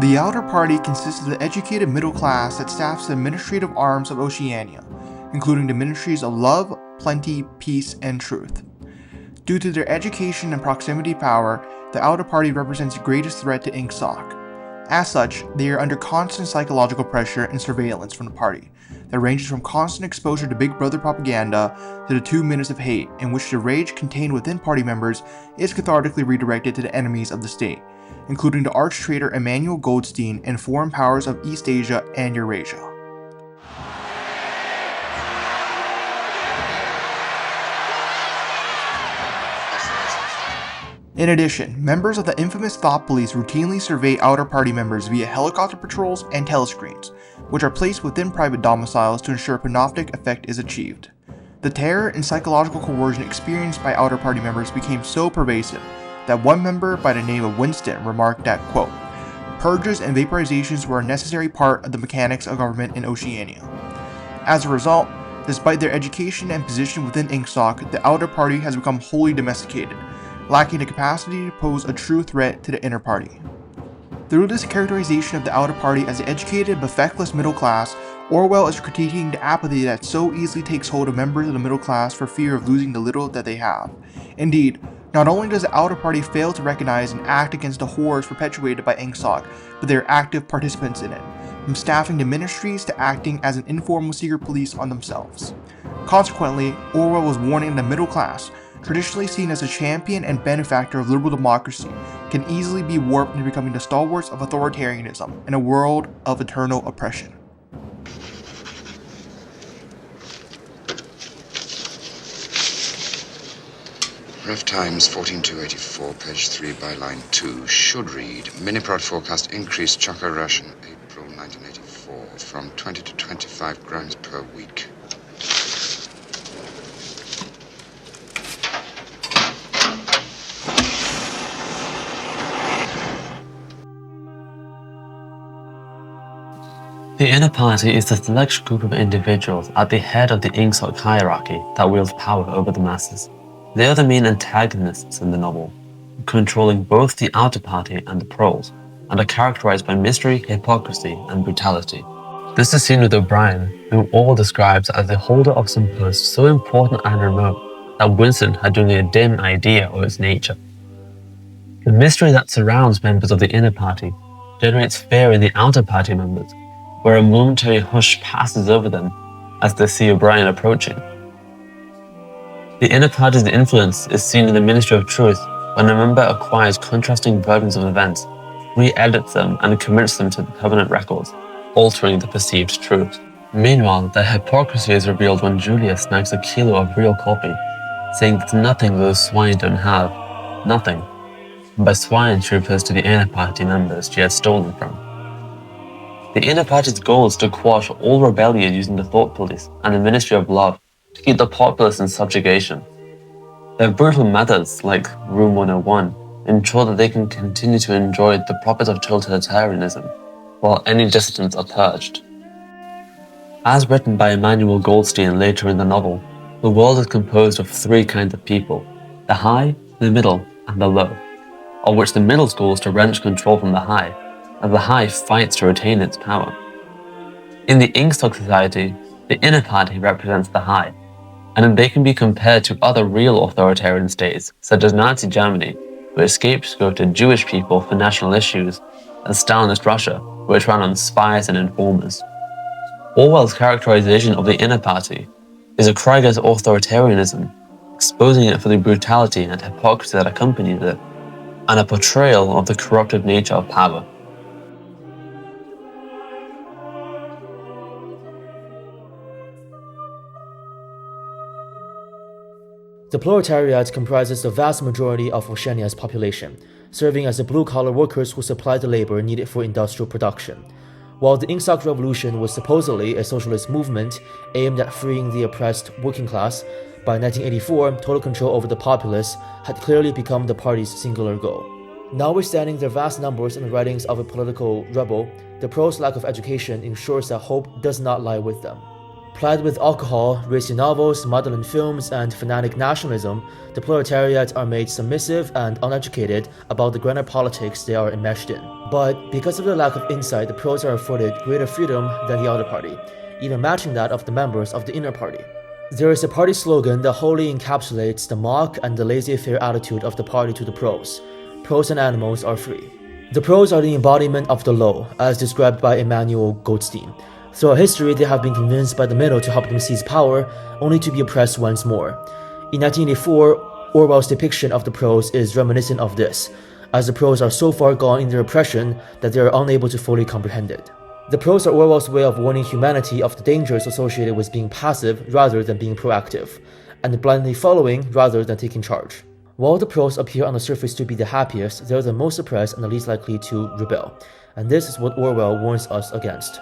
The Outer Party consists of the educated middle class that staffs the administrative arms of Oceania, including the ministries of love, plenty, peace, and truth. Due to their education and proximity power, the Outer Party represents the greatest threat to Ingsoc. As such, they are under constant psychological pressure and surveillance from the party, that ranges from constant exposure to Big Brother propaganda to the 2 minutes of hate, in which the rage contained within party members is cathartically redirected to the enemies of the state, including the arch-traitor Emmanuel Goldstein and foreign powers of East Asia and Eurasia. In addition, members of the infamous Thought Police routinely survey Outer Party members via helicopter patrols and telescreens, which are placed within private domiciles to ensure panoptic effect is achieved. The terror and psychological coercion experienced by Outer Party members became so pervasive that one member by the name of Winston remarked that, quote, "Purges and vaporizations were a necessary part of the mechanics of government in Oceania." As a result, despite their education and position within Ingsoc, the Outer Party has become wholly domesticated, lacking the capacity to pose a true threat to the Inner Party. Through this characterization of the Outer Party as the educated but feckless middle class, Orwell is critiquing the apathy that so easily takes hold of members of the middle class for fear of losing the little that they have. Indeed, not only does the Outer Party fail to recognize and act against the horrors perpetuated by Ingsoc, but they are active participants in it, from staffing the ministries to acting as an informal secret police on themselves. Consequently, Orwell was warning the middle class, traditionally seen as a champion and benefactor of liberal democracy, can easily be warped into becoming the stalwarts of authoritarianism in a world of eternal oppression. Ref Times 14284, page 3, byline 2, should read, Miniprod forecast increased chocolate ration April 1984 from 20 to 25 grams per week. The Inner Party is the select group of individuals at the head of the Ingsoc hierarchy that wields power over the masses. They are the main antagonists in the novel, controlling both the Outer Party and the Proles, and are characterized by mystery, hypocrisy, and brutality. This is seen with O'Brien, whom Orwell describes as the holder of some post so important and remote that Winston had only a dim idea of its nature. The mystery that surrounds members of the Inner Party generates fear in the Outer Party members, where a momentary hush passes over them as they see O'Brien approaching. The Inner Party's influence is seen in the Ministry of Truth when a member acquires contrasting versions of events, re-edits them and commits them to the Covenant records, altering the perceived truth. Meanwhile, their hypocrisy is revealed when Julia snags a kilo of real coffee, saying that nothing those swine don't have, nothing. And by swine she refers to the Inner Party members she had stolen from. The Inner Party's goal is to quash all rebellion using the Thought Police and the Ministry of Love to keep the populace in subjugation. Their brutal methods, like Room 101, ensure that they can continue to enjoy the profits of totalitarianism, while any dissidents are purged. As written by Emmanuel Goldstein later in the novel, the world is composed of 3 kinds of people: the high, the middle, and the low, of which the middle's goal is to wrench control from the high, as the high fights to retain its power. In the Ingsoc society, the Inner Party represents the high, and they can be compared to other real authoritarian states, such as Nazi Germany, which scapegoated Jewish people for national issues, and Stalinist Russia, which ran on spies and informers. Orwell's characterization of the Inner Party is a cry against authoritarianism, exposing it for the brutality and hypocrisy that accompanies it, and a portrayal of the corruptive nature of power. The proletariat comprises the vast majority of Oceania's population, serving as the blue-collar workers who supply the labor needed for industrial production. While the Ingsoc Revolution was supposedly a socialist movement aimed at freeing the oppressed working class, by 1984, total control over the populace had clearly become the party's singular goal. Notwithstanding their vast numbers in the writings of a political rebel, the Proles' lack of education ensures that hope does not lie with them. Supplied with alcohol, racy novels, maudlin films, and fanatic nationalism, the proletariat are made submissive and uneducated about the grander politics they are enmeshed in. But because of their lack of insight, the pros are afforded greater freedom than the outer party, even matching that of the members of the inner party. There is a party slogan that wholly encapsulates the mock and the laissez-faire attitude of the party to the pros. Pros and animals are free. The pros are the embodiment of the low, as described by Emmanuel Goldstein. Throughout history, they have been convinced by the middle to help them seize power, only to be oppressed once more. In 1984, Orwell's depiction of the pros is reminiscent of this, as the pros are so far gone in their oppression that they are unable to fully comprehend it. The pros are Orwell's way of warning humanity of the dangers associated with being passive rather than being proactive, and blindly following rather than taking charge. While the pros appear on the surface to be the happiest, they are the most oppressed and the least likely to rebel, and this is what Orwell warns us against.